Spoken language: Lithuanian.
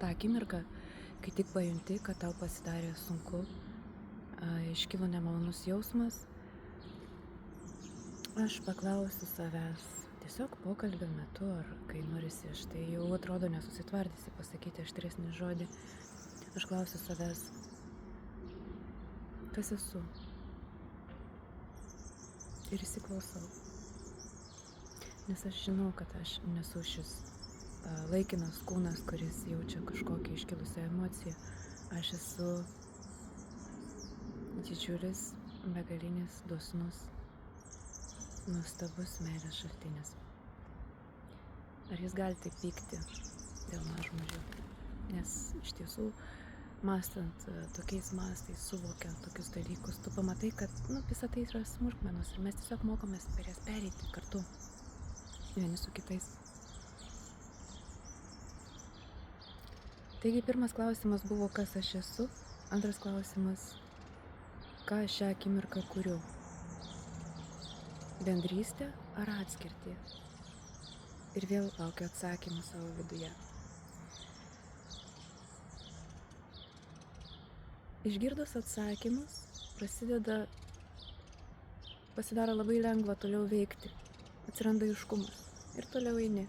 tą akimirką, kai tik pajunti, kad tau pasidarė sunku, iškilo nemalonus jausmas, aš paklausiu savęs, tiesiog pokalbio metu, ar kai norisi, štai jau atrodo nesusitvardysi pasakyti aštresnį žodį, aš klausiu savęs, kas esu? Ir įsiklausau. Nes aš žinau, kad aš nesu šis laikinas kūnas, kuris jaučia kažkokią iškilusią emociją. Aš esu didžiulis, begalinis, dosnus, nuostabus meilės šaltinis. Ar jis gali taip pykti dėl mažmožių? Nes iš tiesų, mąstant tokiais mastais, suvokiant tokius dalykus, tu pamatai, kad visa tai yra smulkmenos ir mes tiesiog mokomės per jas pereiti kartu, vieni su kitais. Taigi pirmas klausimas buvo, kas aš esu, antras klausimas, ką šią akimirką kuriu. Bendrystę ar atskirtį? Ir vėl laukiu atsakymų savo viduje. Išgirdus atsakymus, pasidaro labai lengva toliau veikti. Atsiranda aiškumas ir toliau eini.